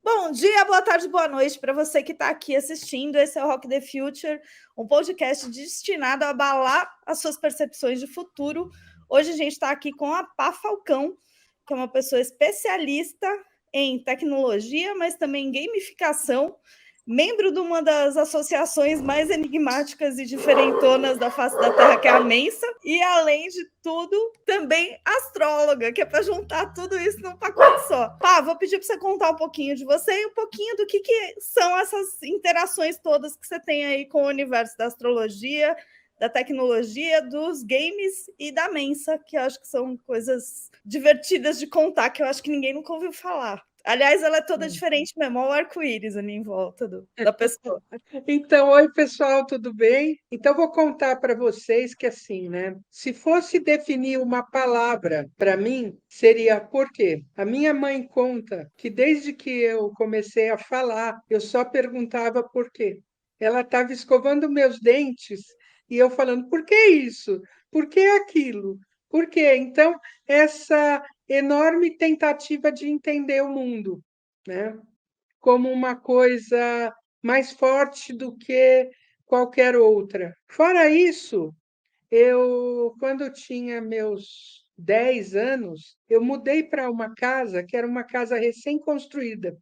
Bom dia, boa tarde, boa noite para você que está aqui assistindo. Esse é o Rock the Future, um podcast destinado a abalar as suas percepções de futuro. Hoje a gente está aqui com a Pá Falcão, que é uma pessoa especialista em tecnologia, mas também em gamificação, membro de uma das associações mais enigmáticas e diferentonas da face da Terra, que é a Mensa, e além de tudo, também astróloga, que é para juntar tudo isso num pacote só. Pá, vou pedir para você contar um pouquinho de você e um pouquinho do que são essas interações todas que você tem aí com o universo da astrologia, da tecnologia, dos games e da Mensa, que eu acho que são coisas divertidas de contar, que eu acho que ninguém nunca ouviu falar. Aliás, ela é toda diferente mesmo, olha o arco-íris ali em volta da pessoa. Então, oi, pessoal, tudo bem? Então, vou contar para vocês que, assim, né? Se fosse definir uma palavra para mim, seria por quê? A minha mãe conta que desde que eu comecei a falar, eu só perguntava por quê. Ela estava escovando meus dentes e eu falando, por que isso? Por que aquilo? Por quê? Então, essa enorme tentativa de entender o mundo, né? Como uma coisa mais forte do que qualquer outra. Fora isso, quando eu tinha meus 10 anos, eu mudei para uma casa que era uma casa recém-construída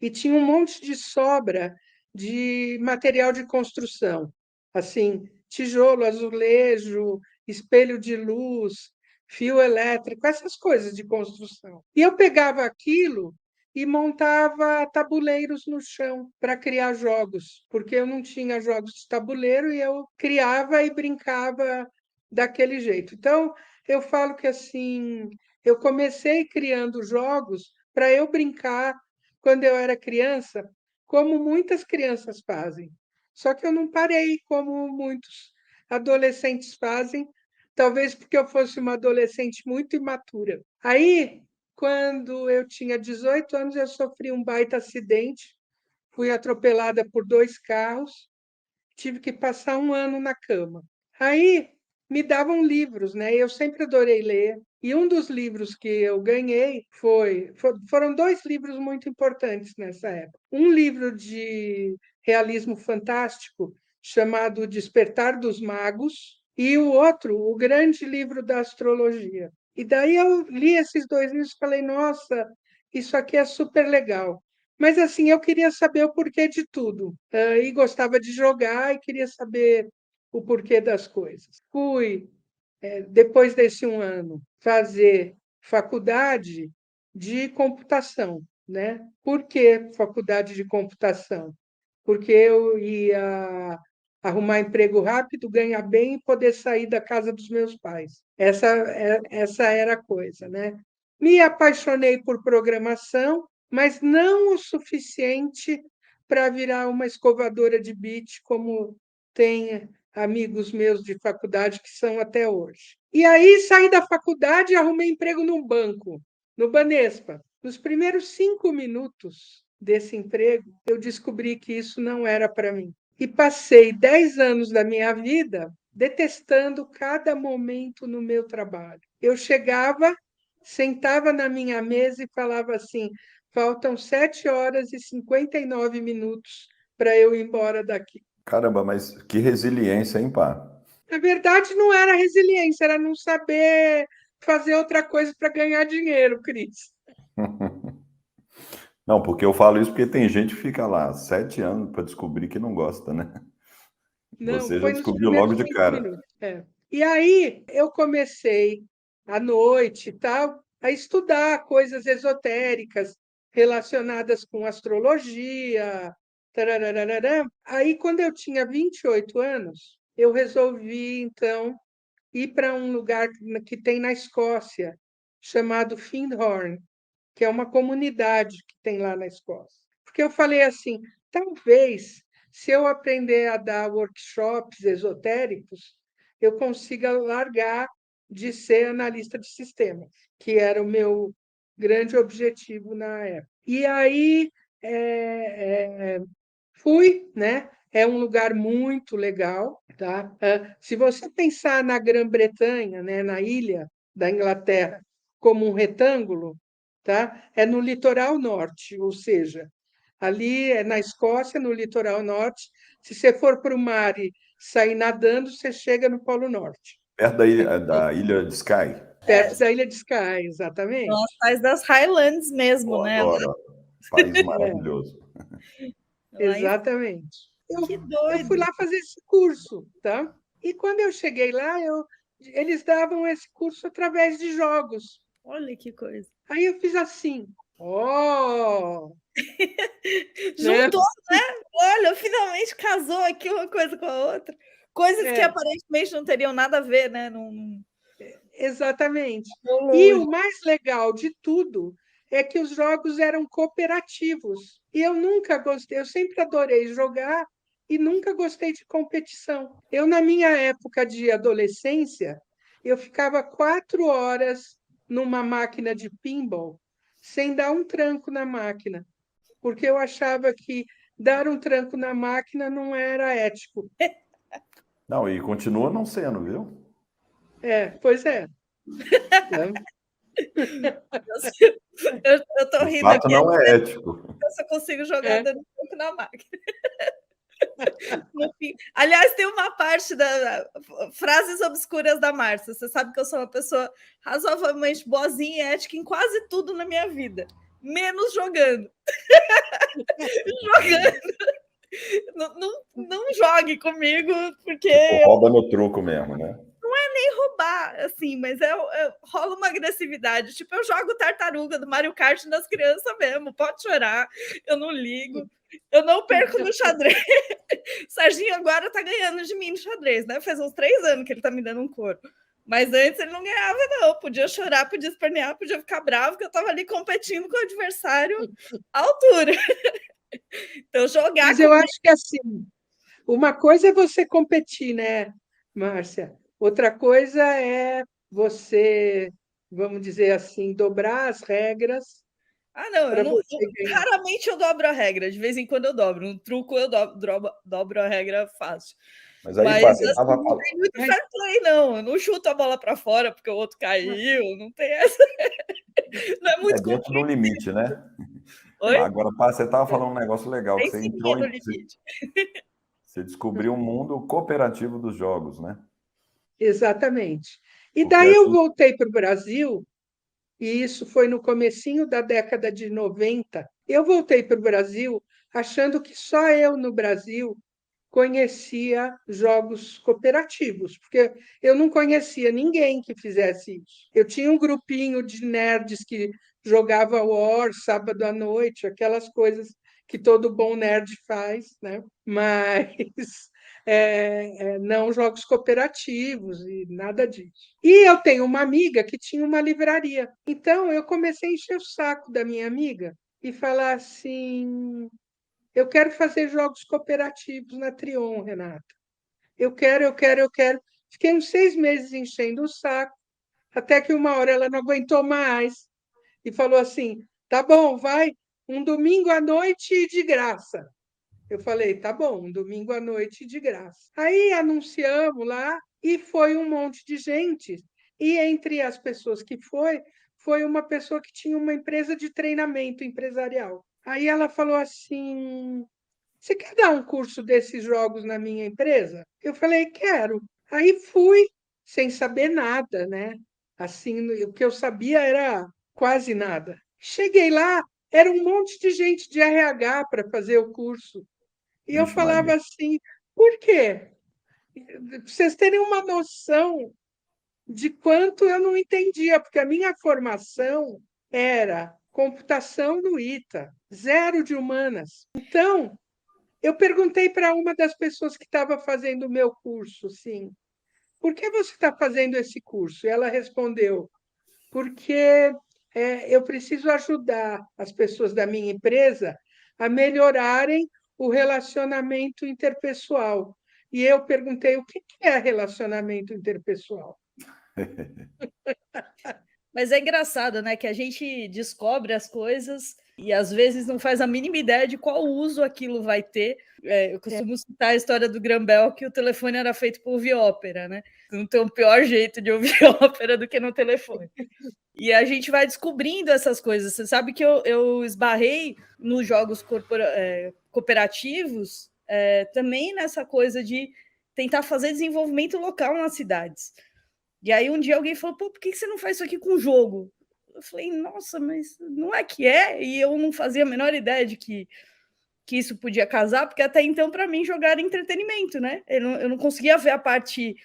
e tinha um monte de sobra de material de construção, assim, tijolo, azulejo, espelho de luz, fio elétrico, essas coisas de construção. E eu pegava aquilo e montava tabuleiros no chão para criar jogos, porque eu não tinha jogos de tabuleiro e eu criava e brincava daquele jeito. Então, eu falo que assim, eu comecei criando jogos para eu brincar quando eu era criança, como muitas crianças fazem. Só que eu não parei como muitos adolescentes fazem, talvez porque eu fosse uma adolescente muito imatura. Aí, quando eu tinha 18 anos, eu sofri um baita acidente, fui atropelada por 2 carros, tive que passar um ano na cama. Aí me davam livros, né? Eu sempre adorei ler. E um dos livros que eu ganhei foram 2 livros muito importantes nessa época. Um livro de realismo fantástico chamado Despertar dos Magos e o outro, O Grande Livro da Astrologia. E daí eu li esses 2 livros e falei, nossa, isso aqui é super legal. Mas assim, eu queria saber o porquê de tudo. E gostava de jogar e queria saber o porquê das coisas. Fui, depois desse um ano, fazer faculdade de computação, né? Por que faculdade de computação? Porque eu ia arrumar emprego rápido, ganhar bem e poder sair da casa dos meus pais. Essa era a coisa, né? Me apaixonei por programação, mas não o suficiente para virar uma escovadora de bit, como tem amigos meus de faculdade que são até hoje. E aí saí da faculdade e arrumei emprego num banco, no Banespa. Nos primeiros 5 minutos desse emprego, eu descobri que isso não era para mim. E passei 10 anos da minha vida detestando cada momento no meu trabalho. Eu chegava, sentava na minha mesa e falava assim: faltam 7 horas e 59 minutos para eu ir embora daqui. Caramba, mas que resiliência, hein, pá? Na verdade, não era resiliência, era não saber fazer outra coisa para ganhar dinheiro, Cris. Não, porque eu falo isso porque tem gente que fica lá 7 anos para descobrir que não gosta, né? Não, Você já foi nos descobriu logo primeiros de 5 minutos. cara. É. E aí eu comecei à noite e tal a estudar coisas esotéricas relacionadas com astrologia. Tararararã. Aí, quando eu tinha 28 anos, eu resolvi, então, ir para um lugar que tem na Escócia, chamado Findhorn, que é uma comunidade que tem lá na Escócia. Porque eu falei assim, talvez, se eu aprender a dar workshops esotéricos, eu consiga largar de ser analista de sistemas, que era o meu grande objetivo na época. E aí fui, né? É um lugar muito legal, tá? Se você pensar na Grã-Bretanha, né, na ilha da Inglaterra, como um retângulo, tá? É no litoral norte, ou seja, Ali é na Escócia, no litoral norte. Se você for para o mar e sair nadando, você chega no Polo Norte. Perto da ilha de Skye. Perto da ilha de Skye, exatamente. Nós faz das Highlands mesmo, Eu né? adoro. País maravilhoso. Exatamente. Que Eu fui doido. lá fazer esse curso, tá? E quando eu cheguei lá, eles davam esse curso através de jogos. Olha que coisa. Aí eu fiz assim, né? Juntou, né? Olha, finalmente casou aqui uma coisa com a outra. Coisas que aparentemente não teriam nada a ver, né? Exatamente. E o mais legal de tudo é que os jogos eram cooperativos. E eu nunca gostei, eu sempre adorei jogar e nunca gostei de competição. Eu, na minha época de adolescência, eu ficava 4 horas numa máquina de pinball sem dar um tranco na máquina, porque eu achava que dar um tranco na máquina não era ético. Não, e continua não sendo, viu? Pois é. Né? Eu tô De rindo fato, aqui, não é ético. eu só consigo jogar dando um pouco na máquina. No fim. Aliás, tem uma parte da frases obscuras da Márcia. Você sabe que eu sou uma pessoa razoavelmente boazinha e ética em quase tudo na minha vida, menos jogando. Jogando. Não jogue comigo, porque Rouba no truco mesmo, né? roubar, assim, mas rola uma agressividade. Tipo, eu jogo tartaruga do Mario Kart nas crianças mesmo, pode chorar, eu não ligo. Eu não perco no xadrez. Serginho agora tá ganhando de mim no xadrez, né? Faz uns 3 anos que ele tá me dando um couro. Mas antes ele não ganhava, não. Podia chorar, podia espernear, podia ficar bravo, que eu tava ali competindo com o adversário à altura. Então, jogar Mas eu acho que assim, uma coisa é você competir, né, Márcia? Outra coisa é você, vamos dizer assim, dobrar as regras não, para você ganhar. raramente eu dobro a regra, de vez em quando eu dobro. Um truco eu dobro a regra fácil. Mas aí, Mas pá, você assim, tava não tem muito fair play, não. Eu não chuto a bola para fora porque o outro caiu, não tem essa. Não é muito dentro do limite, né? Oi? Agora, pá, você estava falando um negócio legal, que Tem você sim entrou no em. limite. Você descobriu um mundo cooperativo dos jogos, né? Exatamente. E Porque daí a eu gente. voltei para o Brasil, e isso foi no comecinho da década de 90. Eu voltei para o Brasil achando que só eu no Brasil conhecia jogos cooperativos, porque eu não conhecia ninguém que fizesse isso. Eu tinha um grupinho de nerds que jogava War sábado à noite, aquelas coisas que todo bom nerd faz, né? Mas não jogos cooperativos e nada disso. E eu tenho uma amiga que tinha uma livraria. Então eu comecei a encher o saco da minha amiga e falar assim: eu quero fazer jogos cooperativos na Trion, Renata. Eu quero, eu quero, eu quero. Fiquei uns 6 meses enchendo o saco, até que uma hora ela não aguentou mais e falou assim: tá bom, vai, um domingo à noite de graça. Eu falei: tá bom, um domingo à noite de graça. Aí anunciamos lá e foi um monte de gente. E entre as pessoas que foi uma pessoa que tinha uma empresa de treinamento empresarial. Aí ela falou assim: você quer dar um curso desses jogos na minha empresa? Eu falei: quero. Aí fui, sem saber nada, né? Assim, o que eu sabia era quase nada. Cheguei lá, era um monte de gente de RH para fazer o curso. E eu Vixe, falava Maria. assim: por quê? Pra vocês terem uma noção de quanto eu não entendia, porque a minha formação era computação no ITA, zero de humanas. Então, eu perguntei para uma das pessoas que estava fazendo o meu curso, assim, por que você está fazendo esse curso? E ela respondeu: porque eu preciso ajudar as pessoas da minha empresa a melhorarem o relacionamento interpessoal. E eu perguntei: o que é relacionamento interpessoal? Mas é engraçado, né? Que a gente descobre as coisas e às vezes não faz a mínima ideia de qual uso aquilo vai ter. Eu costumo citar a história do Graham Bell, que o telefone era feito para ouvir ópera, né? Não tem um pior jeito de ouvir ópera do que no telefone. E a gente vai descobrindo essas coisas. Você sabe que eu esbarrei nos jogos cooperativos também nessa coisa de tentar fazer desenvolvimento local nas cidades. E aí um dia alguém falou, pô, por que você não faz isso aqui com jogo? Eu falei, nossa, mas não é que é? E eu não fazia a menor ideia de que isso podia casar, porque até então, para mim, jogar era entretenimento, né? Eu não conseguia ver a parte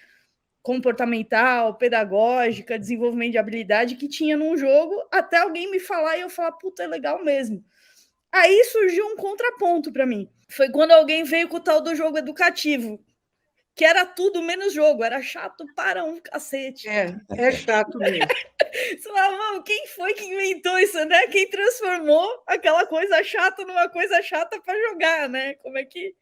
comportamental, pedagógica, desenvolvimento de habilidade que tinha num jogo, até alguém me falar e eu falar, puta, é legal mesmo. Aí surgiu um contraponto para mim. Foi quando alguém veio com o tal do jogo educativo, que era tudo menos jogo, era chato para um cacete. É chato mesmo. Você fala, mano, quem foi que inventou isso, né? Quem transformou aquela coisa chata numa coisa chata para jogar, né? Como é que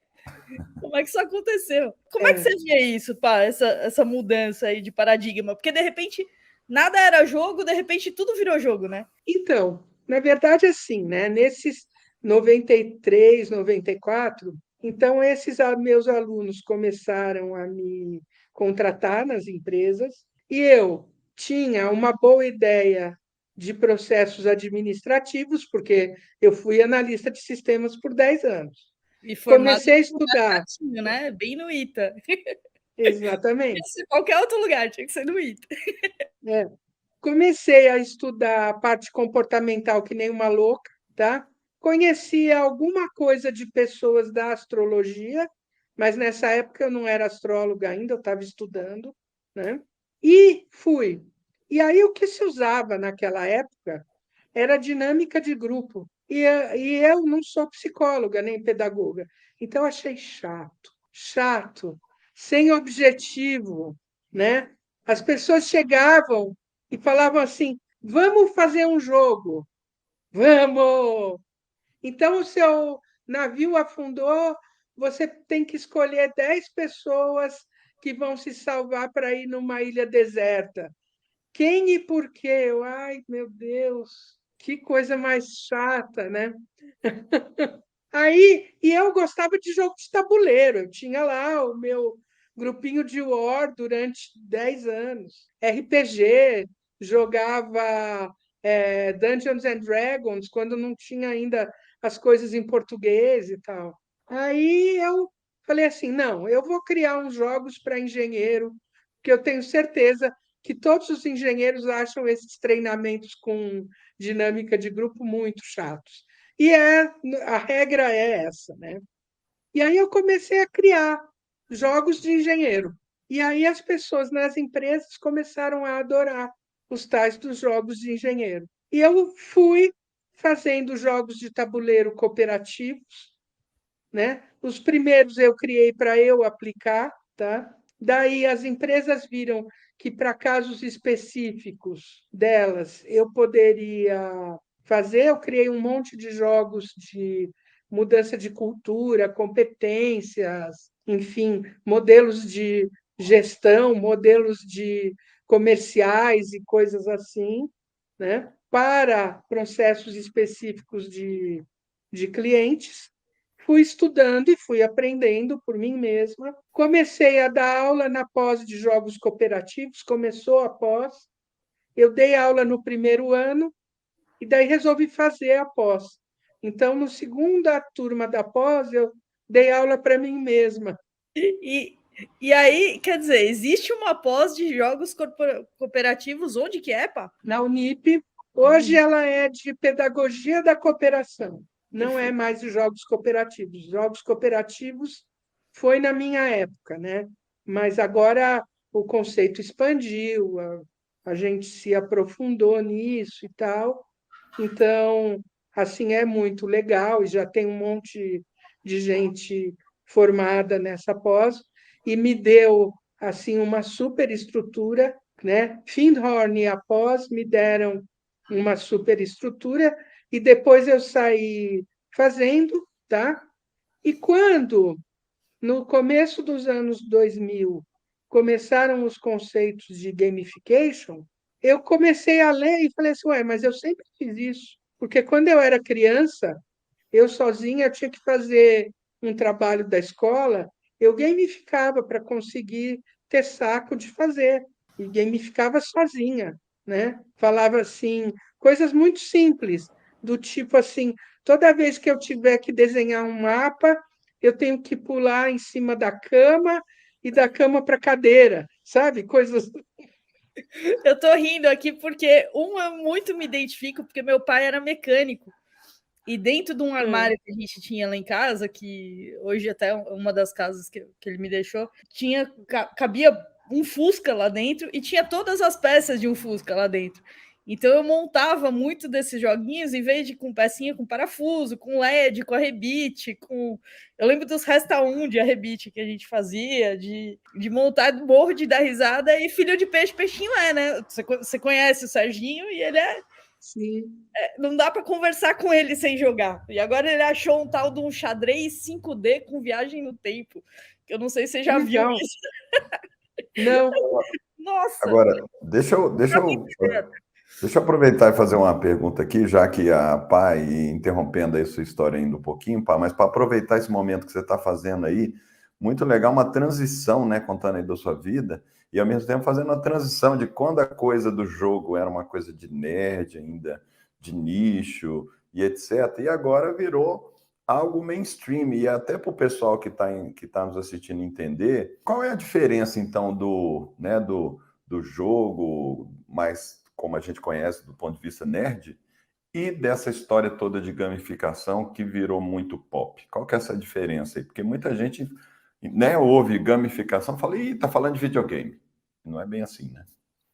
isso aconteceu? Como é que você vê isso, pá, essa mudança aí de paradigma? Porque, de repente, nada era jogo, de repente, tudo virou jogo, né? Então, na verdade, assim, né? Nesses 93, 94, então esses meus alunos começaram a me contratar nas empresas e eu tinha uma boa ideia de processos administrativos, porque eu fui analista de sistemas por 10 anos. E formado Comecei a no lugar estudar. certinho, né? Bem no ITA. Exatamente. Se qualquer outro lugar, tinha que ser no ITA. É. Comecei a estudar a parte comportamental que nem uma louca, tá? Conhecia alguma coisa de pessoas da astrologia, mas nessa época eu não era astróloga ainda, eu estava estudando, né? E fui. E aí o que se usava naquela época era dinâmica de grupo. E eu não sou psicóloga nem pedagoga, então achei chato, chato, sem objetivo, né? As pessoas chegavam e falavam assim: vamos fazer um jogo, vamos! Então, o seu navio afundou, você tem que escolher 10 pessoas que vão se salvar para ir numa ilha deserta. Quem e por quê? Ai, meu Deus, que coisa mais chata, né? Aí, e eu gostava de jogo de tabuleiro, eu tinha lá o meu grupinho de War durante 10 anos. RPG, jogava Dungeons and Dragons, quando não tinha ainda as coisas em português e tal. Aí eu falei assim: não, eu vou criar uns jogos para engenheiro, que eu tenho certeza que todos os engenheiros acham esses treinamentos com dinâmica de grupo muito chatos. E a regra é essa, né? E aí eu comecei a criar jogos de engenheiro. E aí as pessoas nas empresas começaram a adorar os tais dos jogos de engenheiro. E eu fui fazendo jogos de tabuleiro cooperativos, né? Os primeiros eu criei para eu aplicar, tá? Daí as empresas viram que para casos específicos delas eu poderia fazer, eu criei um monte de jogos de mudança de cultura, competências, enfim, modelos de gestão, modelos de comerciais e coisas assim, né? Para processos específicos de clientes. Fui estudando e fui aprendendo por mim mesma. Comecei a dar aula na pós de jogos cooperativos, começou a pós. Eu dei aula no primeiro ano e daí resolvi fazer a pós. Então, no segunda turma da pós, eu dei aula para mim mesma. E aí, quer dizer, existe uma pós de jogos cooperativos onde que é, pá? Na Unip, hoje ela é de pedagogia da cooperação, não é Perfeito. mais de jogos cooperativos. Jogos cooperativos foi na minha época, né? Mas agora o conceito expandiu, a gente se aprofundou nisso e tal. Então, assim, é muito legal e já tem um monte de gente formada nessa pós e me deu assim uma super estrutura, né? Findhorn e a pós me deram uma super estrutura e depois eu saí fazendo, tá? E quando no começo dos anos 2000 começaram os conceitos de gamification, eu comecei a ler e falei assim, ué, mas eu sempre fiz isso. Porque quando eu era criança, eu sozinha tinha que fazer um trabalho da escola, eu gamificava para conseguir ter saco de fazer, e gamificava sozinha, né? Falava assim, coisas muito simples, do tipo assim, toda vez que eu tiver que desenhar um mapa, eu tenho que pular em cima da cama e da cama para a cadeira, sabe? Coisas. Eu tô rindo aqui porque eu muito me identifico, porque meu pai era mecânico. E dentro de um armário que a gente tinha lá em casa, que hoje até uma das casas que ele me deixou, cabia um Fusca lá dentro e tinha todas as peças de um Fusca lá dentro. Então eu montava muito desses joguinhos em vez de com pecinha com parafuso, com LED, com arrebite, com. Eu lembro dos Resta 1 de arrebite que a gente fazia, de montar morro de dar risada, e filho de peixe, peixinho né? Você conhece o Serginho e ele é. Sim. Não dá para conversar com ele sem jogar. E agora ele achou um tal de um xadrez 5D com viagem no tempo. Que eu não sei se você já viu Legal. isso. Não. Nossa! Agora, deixa eu aproveitar e fazer uma pergunta aqui, já que a pai, interrompendo aí sua história ainda um pouquinho, pá, mas para aproveitar esse momento que você está fazendo aí, muito legal, uma transição, né, contando aí da sua vida, e ao mesmo tempo fazendo uma transição de quando a coisa do jogo era uma coisa de nerd ainda, de nicho e etc., e agora virou algo mainstream, e até para o pessoal que tá nos assistindo entender, qual é a diferença, então, do jogo mais como a gente conhece do ponto de vista nerd e dessa história toda de gamificação que virou muito pop. Qual que é essa diferença aí? Porque muita gente, né, ouve gamificação e fala, ih, tá falando de videogame. Não é bem assim,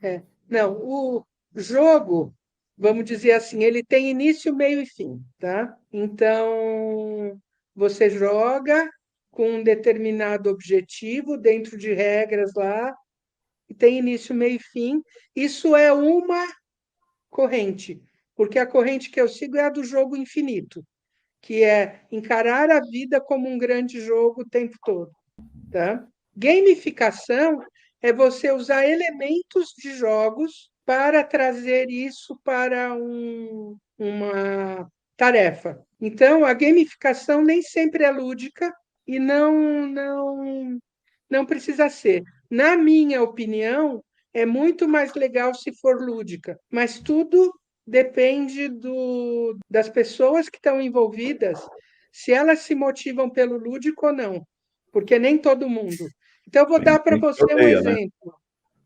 né? Não, o jogo, vamos dizer assim, ele tem início, meio e fim, tá? Então, você joga com um determinado objetivo dentro de regras lá, e tem início, meio e fim. Isso é uma corrente, porque a corrente que eu sigo é a do jogo infinito, que é encarar a vida como um grande jogo o tempo todo, tá? Gamificação é você usar elementos de jogos para trazer isso para uma tarefa. Então, a gamificação nem sempre é lúdica e não precisa ser. Na minha opinião, é muito mais legal se for lúdica, mas tudo depende das pessoas que estão envolvidas, se elas se motivam pelo lúdico ou não, porque nem todo mundo. Então, eu vou dar para Tem que você um odeia, né? exemplo,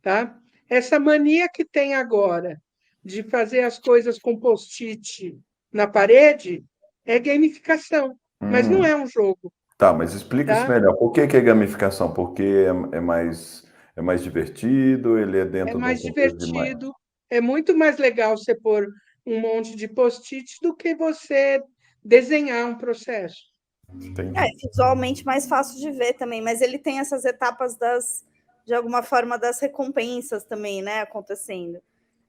tá? Essa mania que tem agora de fazer as coisas com post-it na parede é gamificação, mas não Hum, é um jogo, tá, mas explica isso tá? melhor. Por que que é gamificação? Porque é mais divertido, ele é É dentro de um mais contexto de mais... divertido, é muito mais legal você pôr um monte de post-it do que você desenhar um processo. Entendi. Visualmente mais fácil de ver também, mas ele tem essas etapas de alguma forma, das recompensas também, né, acontecendo.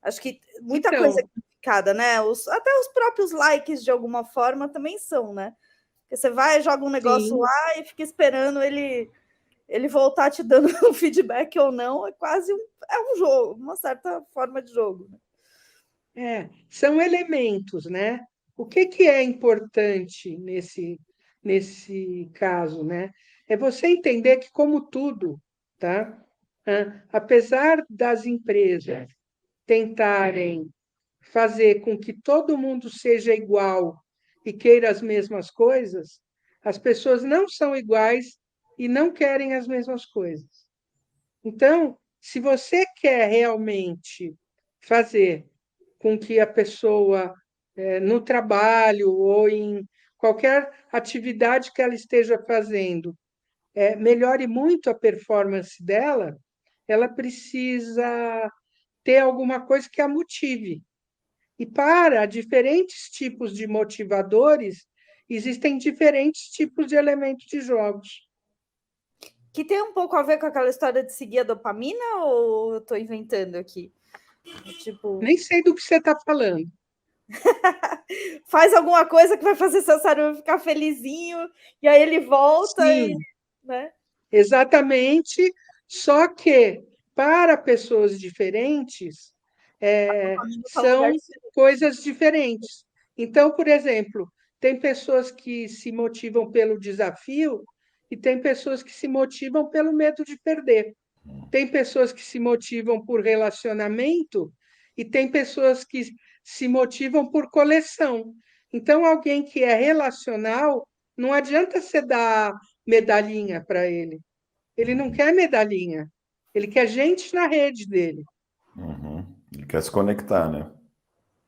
Acho que muita coisa é Então, complicada, né? Até os próprios likes, de alguma forma, também são, né? Porque você vai, joga um negócio sim, lá e fica esperando ele voltar te dando um feedback ou não, é quase um jogo, uma certa forma de jogo. são elementos, né? O que é importante nesse caso, né? É você entender que, como tudo, tá? Apesar das empresas tentarem fazer com que todo mundo seja igual e queira as mesmas coisas, as pessoas não são iguais e não querem as mesmas coisas. Então, se você quer realmente fazer com que a pessoa, no trabalho ou em qualquer atividade que ela esteja fazendo, melhore muito a performance dela, ela precisa ter alguma coisa que a motive. E para diferentes tipos de motivadores, existem diferentes tipos de elementos de jogos. Que tem um pouco a ver com aquela história de seguir a dopamina, ou eu estou inventando aqui? Tipo, Nem sei do que você está falando. faz alguma coisa que vai fazer seu cérebro ficar felizinho, e aí ele volta e. Sim, Né? exatamente. Só que para pessoas diferentes, Tá no lugar são coisas diferentes. Então, por exemplo, tem pessoas que se motivam pelo desafio e tem pessoas que se motivam pelo medo de perder. Tem pessoas que se motivam por relacionamento e tem pessoas que se motivam por coleção. Então, alguém que é relacional, não adianta você dar medalhinha para ele. Ele não quer medalhinha. Ele quer gente na rede dele. Uhum. Ele quer se conectar, né?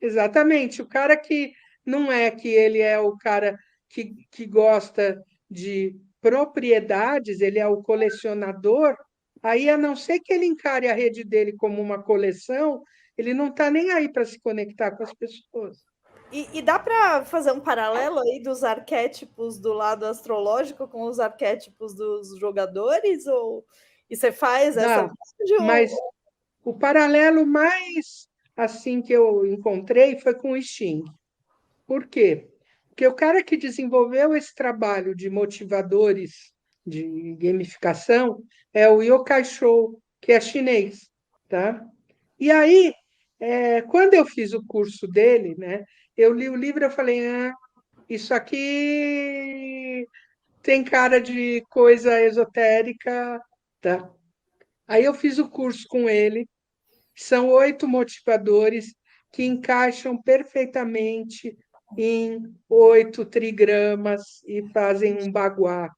Exatamente. O cara que não é que ele é o cara que gosta de propriedades, ele é o colecionador, aí, a não ser que ele encare a rede dele como uma coleção, ele não está nem aí para se conectar com as pessoas. E dá para fazer um paralelo aí dos arquétipos do lado astrológico com os arquétipos dos jogadores? E você faz essa. Dá, mas o paralelo mais assim que eu encontrei foi com o Xing. Por quê? Porque o cara que desenvolveu esse trabalho de motivadores de gamificação é o Yokai Shou, que é chinês, tá? E aí, quando eu fiz o curso dele, né, eu li o livro e falei, isso aqui tem cara de coisa esotérica, tá? Aí eu fiz o curso com ele, são 8 motivadores que encaixam perfeitamente em 8 trigramas e fazem um baguá.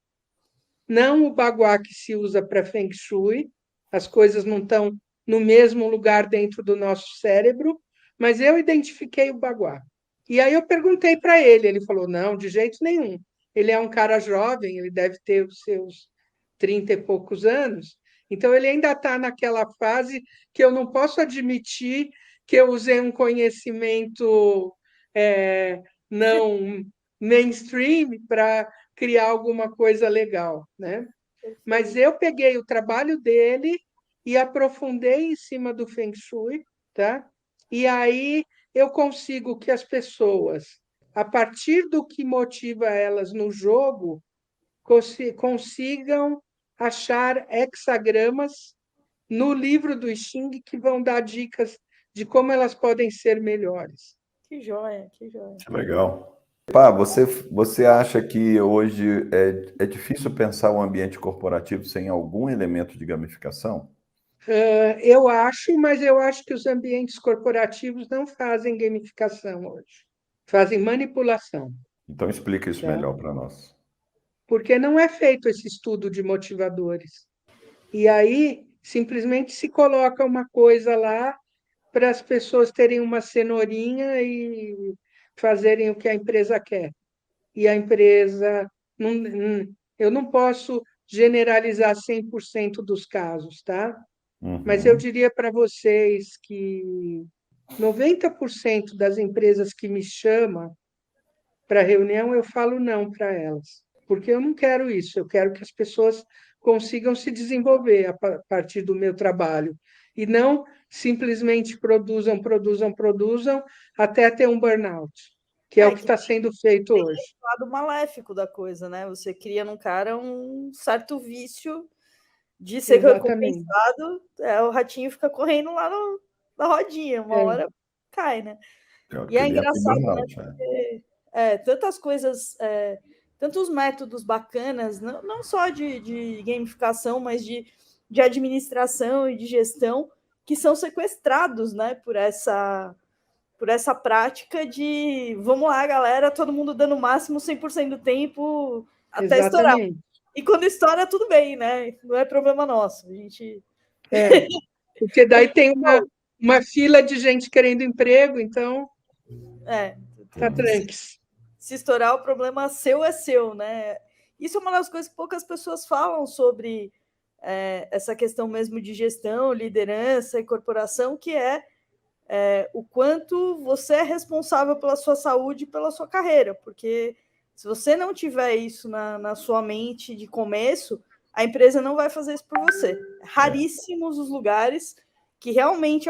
Não o baguá que se usa para Feng Shui, as coisas não estão no mesmo lugar dentro do nosso cérebro, mas eu identifiquei o baguá. E aí eu perguntei para ele falou, não, de jeito nenhum. Ele é um cara jovem, ele deve ter os seus 30 e poucos anos, então ele ainda está naquela fase que eu não posso admitir que eu usei um conhecimento não mainstream para criar alguma coisa legal, né? Mas eu peguei o trabalho dele e aprofundei em cima do Feng Shui, tá? E aí eu consigo que as pessoas, a partir do que motiva elas no jogo, consigam achar hexagramas no livro do I Ching que vão dar dicas de como elas podem ser melhores. Que joia, que joia. Que legal. Pá, você acha que hoje é difícil pensar o ambiente corporativo sem algum elemento de gamificação? Eu acho, mas eu acho que os ambientes corporativos não fazem gamificação hoje, fazem manipulação, Então explica isso tá? melhor para nós. Porque não é feito esse estudo de motivadores. E aí simplesmente se coloca uma coisa lá para as pessoas terem uma cenourinha e fazerem o que a empresa quer. E a empresa eu não posso generalizar 100% dos casos, tá? Mas eu Uhum. diria para vocês que 90% das empresas que me chamam para reunião, eu falo não para elas, porque eu não quero isso, eu quero que as pessoas consigam se desenvolver a partir do meu trabalho e não simplesmente produzam até ter um burnout, que é o que está sendo feito hoje. O lado maléfico da coisa, né? Você cria num cara um certo vício de ser Exatamente. recompensado, o ratinho fica correndo lá na rodinha, uma hora cai, né? E é Ele engraçado, né? burnout, Porque tantas coisas, tantos métodos bacanas, não só de gamificação, mas de administração e de gestão, que são sequestrados, né, por essa prática de vamos lá, galera, todo mundo dando o máximo 100% do tempo até estourar. Exatamente. E quando estoura, tudo bem, né? Não é problema nosso. A gente. Porque daí tem uma fila de gente querendo emprego, então tá tranquilo. Se estourar, o problema seu é seu, né? Isso é uma das coisas que poucas pessoas falam sobre essa questão mesmo de gestão, liderança e corporação, que é o quanto você é responsável pela sua saúde e pela sua carreira, porque se você não tiver isso na sua mente de começo, a empresa não vai fazer isso por você. Raríssimos os lugares que realmente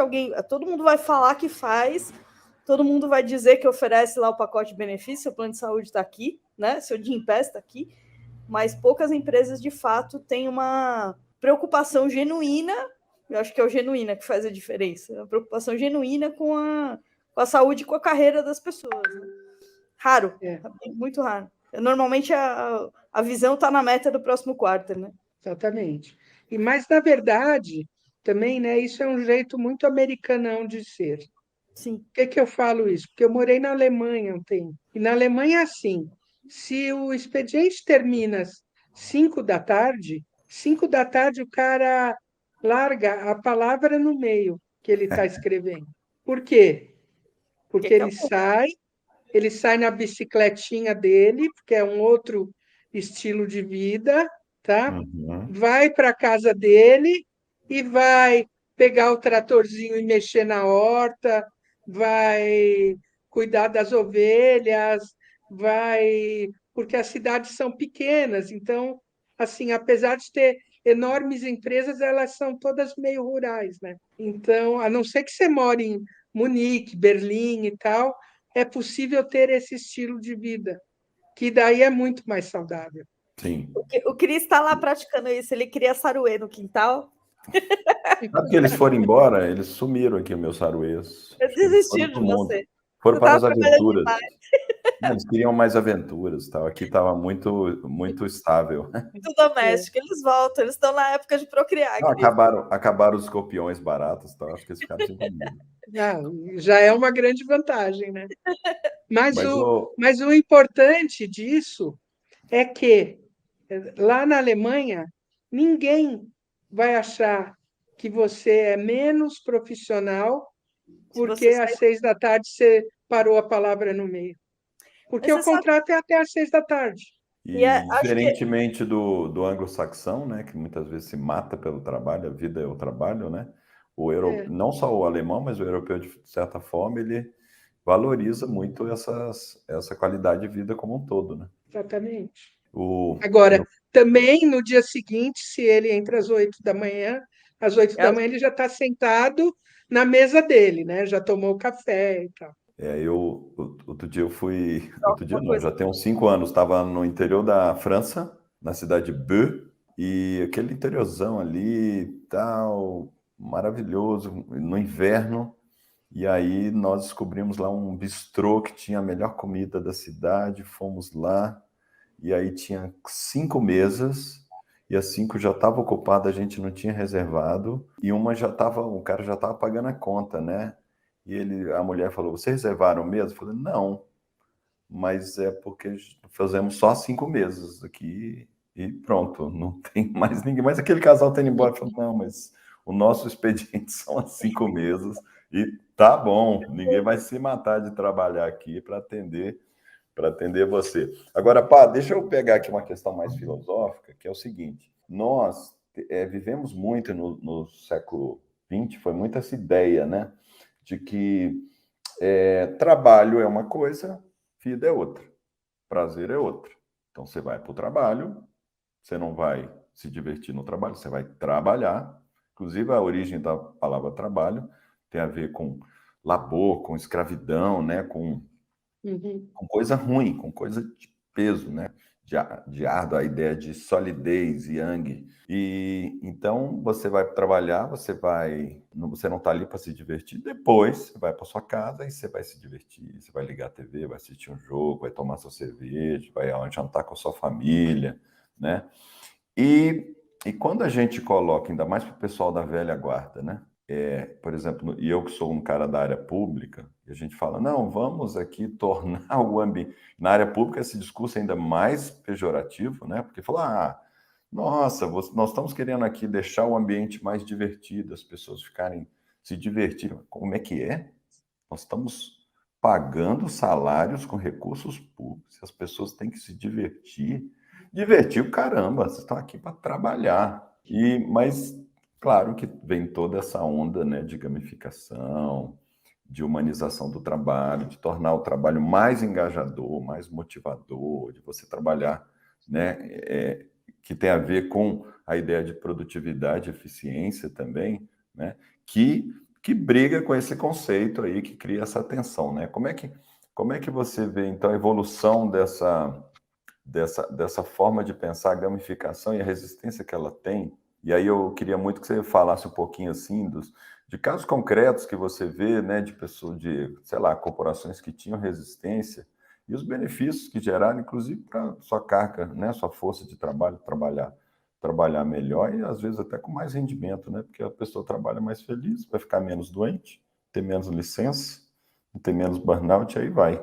todo mundo vai falar que faz, todo mundo vai dizer que oferece lá o pacote de benefício, seu plano de saúde está aqui, né? Seu Gympass está aqui, mas poucas empresas de fato têm uma preocupação genuína. Eu acho que é o genuína que faz a diferença. A preocupação genuína com a saúde e com a carreira das pessoas. Né? Raro, É. muito raro. Normalmente a visão está na meta do próximo quarter, né? Exatamente. Mas, na verdade, também, né, isso é um jeito muito americanão de ser. Sim. Por que eu falo isso? Porque eu morei na Alemanha um tempo. E na Alemanha é assim: se o expediente termina às 5 da tarde, 5 da tarde o cara larga a palavra no meio que ele está escrevendo. Por quê? Porque ele sai na bicicletinha dele, porque é um outro estilo de vida, tá? Uhum. Vai para a casa dele e vai pegar o tratorzinho e mexer na horta, vai cuidar das ovelhas, vai, porque as cidades são pequenas, então, assim, apesar de ter enormes empresas, elas são todas meio rurais, né? Então, a não ser que você more em Munique, Berlim e tal, é possível ter esse estilo de vida, que daí é muito mais saudável. Sim. O Cris está lá praticando isso, ele cria saruê no quintal. Sabe que eles foram embora? Eles sumiram aqui, meus saruês. Eu Acho que eles desisti foram de para o mundo. você. Foram Você para estava as trabalhando aventuras. demais. Eles queriam mais aventuras. Tal. Aqui estava muito estável. Muito doméstico. Eles voltam, eles estão na época de procriar, Não, Cris. acabaram os escorpiões baratos. Tal. Acho que eles ficaram sem comida. Já é uma grande vantagem, né? Mas Mas mas o importante disso é que lá na Alemanha ninguém vai achar que você é menos profissional Se porque você às sair... 6 da tarde você parou a palavra no meio. Porque Mas o você sabe... contrato é até às 6 da tarde. E acho que diferentemente do anglo-saxão, né, que muitas vezes se mata pelo trabalho, a vida é o trabalho, né? É, Não só o alemão, mas o europeu, de certa forma, ele valoriza muito essa qualidade de vida como um todo, né? exatamente. O, Agora, eu, também no dia seguinte, se ele entra às 8 da manhã, às 8 da manhã ele já está sentado na mesa dele, né? Já tomou o café e tal. outro dia eu fui, outro dia alguma não, coisa. já tem uns 5 anos, estava no interior da França, na cidade de Beu, e aquele interiorzão ali, tal, maravilhoso, no inverno. E aí nós descobrimos lá um bistrô que tinha a melhor comida da cidade, fomos lá, e aí tinha 5 mesas, e as 5 já estavam ocupadas, a gente não tinha reservado, e o cara já estava pagando a conta, né? E a mulher falou, vocês reservaram mesmo? Eu falei, não, mas é porque fazemos só 5 mesas aqui, e pronto, não tem mais ninguém. Mas aquele casal está indo embora. Eu falei, não, mas o nosso expediente são as 5 mesas, e tá bom, ninguém vai se matar de trabalhar aqui para atender você. Agora, pá, deixa eu pegar aqui uma questão mais filosófica, que é o seguinte: nós vivemos muito no século XX, foi muito essa ideia, né, de que trabalho é uma coisa, vida é outra, prazer é outra. Então, você vai para o trabalho, você não vai se divertir no trabalho, você vai trabalhar. Inclusive, a origem da palavra trabalho tem a ver com labor, com escravidão, né, Uhum. com coisa ruim, com coisa de peso, né? De árdua, a ideia de solidez, yang. E então você vai trabalhar, você não está ali para se divertir. Depois você vai para sua casa e você vai se divertir. Você vai ligar a TV, vai assistir um jogo, vai tomar sua cerveja, vai jantar com a sua família, né? E quando a gente coloca, ainda mais para o pessoal da velha guarda, né? Por exemplo, e eu que sou um cara da área pública, e a gente fala, não, vamos aqui tornar o ambiente... Na área pública, esse discurso é ainda mais pejorativo, né? Porque fala, nossa, nós estamos querendo aqui deixar o ambiente mais divertido, as pessoas ficarem se divertirem. Como é que é? Nós estamos pagando salários com recursos públicos, as pessoas têm que se divertir. Divertir o caramba, vocês estão aqui para trabalhar. Mas claro que vem toda essa onda, né, de gamificação, de humanização do trabalho, de tornar o trabalho mais engajador, mais motivador, de você trabalhar, né, que tem a ver com a ideia de produtividade e eficiência também, né, que briga com esse conceito aí, que cria essa tensão, né? Como é que você vê, então, a evolução dessa forma de pensar a gamificação e a resistência que ela tem? E aí eu queria muito que você falasse um pouquinho assim de casos concretos que você vê, né, de pessoas, sei lá, corporações que tinham resistência e os benefícios que geraram, inclusive para sua carga, né, sua força de trabalho, trabalhar melhor e às vezes até com mais rendimento, né, porque a pessoa trabalha mais feliz, vai ficar menos doente, ter menos licença, ter menos burnout, aí vai.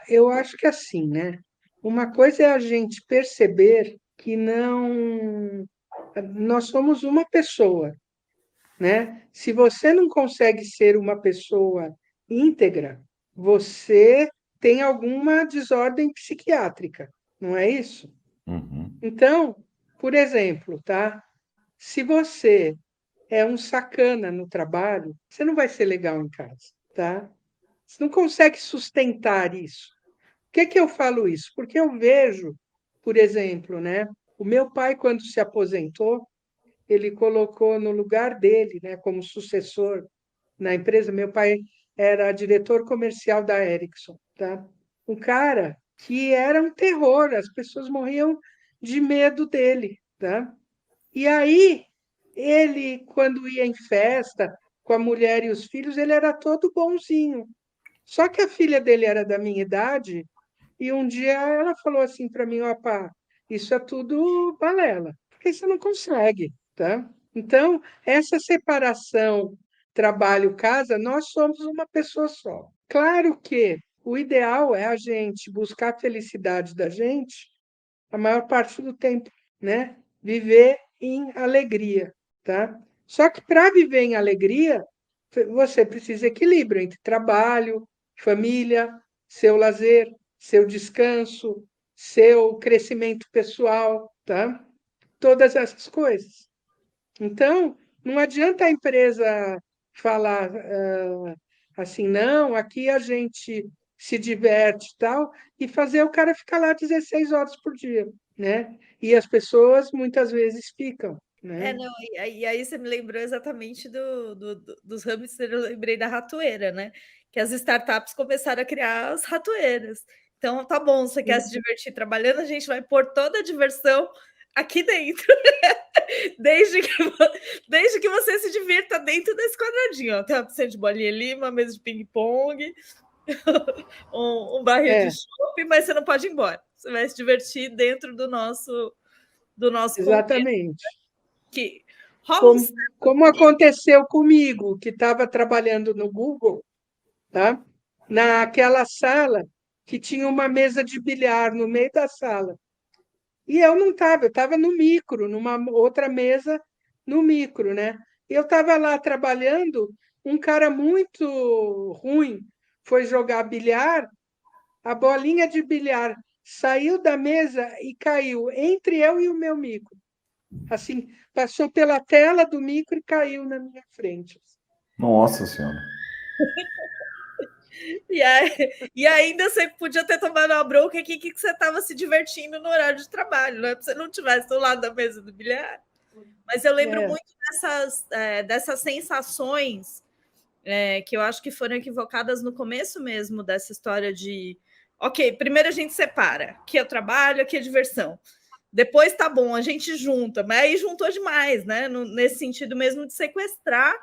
Eu acho que assim, né? Uma coisa é a gente perceber que não, nós somos uma pessoa, né? Se você não consegue ser uma pessoa íntegra, você tem alguma desordem psiquiátrica, não é isso? Uhum. Então, por exemplo, tá? Se você é um sacana no trabalho, você não vai ser legal em casa, tá? Você não consegue sustentar isso. Por que eu falo isso? Porque eu vejo, por exemplo, né? O meu pai, quando se aposentou, ele colocou no lugar dele, né, como sucessor na empresa. Meu pai era diretor comercial da Ericsson, tá? Um cara que era um terror, as pessoas morriam de medo dele, tá? E aí, ele, quando ia em festa com a mulher e os filhos, ele era todo bonzinho. Só que a filha dele era da minha idade e um dia ela falou assim para mim, ó, pá, isso é tudo balela, porque você não consegue, tá? Então, essa separação trabalho-casa, nós somos uma pessoa só. Claro que o ideal é a gente buscar a felicidade da gente a maior parte do tempo, né? Viver em alegria, tá? Só que para viver em alegria, você precisa de equilíbrio entre trabalho, família, seu lazer, seu descanso, seu crescimento pessoal, tá? Todas essas coisas. Então, não adianta a empresa falar assim, não, aqui a gente se diverte e tal, e fazer o cara ficar lá 16 horas por dia, né? E as pessoas muitas vezes ficam, né? Não, e aí você me lembrou exatamente dos hamsters, eu lembrei da ratoeira, né? Que as startups começaram a criar as ratoeiras. Então, tá bom, você quer se divertir trabalhando, a gente vai pôr toda a diversão aqui dentro, desde que você se divirta dentro desse quadradinho. Ó. Tem uma piscina de bolinha ali, uma mesa de ping-pong, um barril de É, chopp, mas você não pode ir embora. Você vai se divertir dentro do nosso contexto. exatamente. Que rola Como, como aconteceu comigo, que estava trabalhando no Google, tá? Naquela sala que tinha uma mesa de bilhar no meio da sala. E eu não estava, eu estava no micro, numa outra mesa no micro, né? E eu estava lá trabalhando, um cara muito ruim foi jogar bilhar, a bolinha de bilhar saiu da mesa e caiu entre eu e o meu micro. Assim, passou pela tela do micro e caiu na minha frente. Nossa Senhora. E ainda você podia ter tomado uma bronca aqui que você estava se divertindo no horário de trabalho, não é? Porque você não estivesse do lado da mesa do bilhar. Mas eu lembro É, muito dessas sensações que eu acho que foram equivocadas no começo mesmo dessa história de ok, primeiro a gente separa, aqui é o trabalho, aqui é diversão. Depois tá bom, a gente junta, mas aí juntou demais, né? Nesse sentido mesmo de sequestrar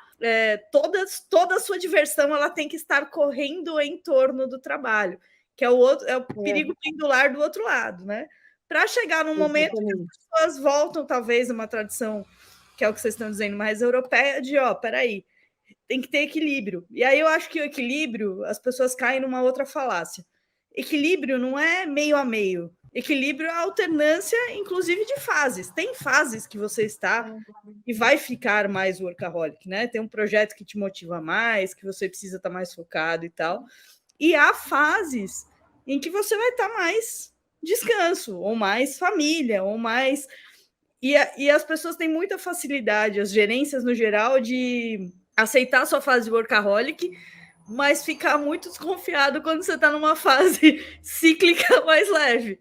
toda a sua diversão, ela tem que estar correndo em torno do trabalho, que é o perigo pendular do outro lado, né? Para chegar num momento que exatamente. as pessoas voltam, talvez, uma tradição, que é o que vocês estão dizendo, mais europeia, de peraí, tem que ter equilíbrio. E aí eu acho que o equilíbrio, as pessoas caem numa outra falácia. Equilíbrio não é meio a meio. Equilíbrio é a alternância, inclusive, de fases. Tem fases que você está e vai ficar mais workaholic, né? Tem um projeto que te motiva mais, que você precisa estar mais focado e tal. E há fases em que você vai estar mais descanso, ou mais família, ou mais. E as pessoas têm muita facilidade, as gerências no geral, de aceitar a sua fase workaholic, mas ficar muito desconfiado quando você está numa fase cíclica mais leve.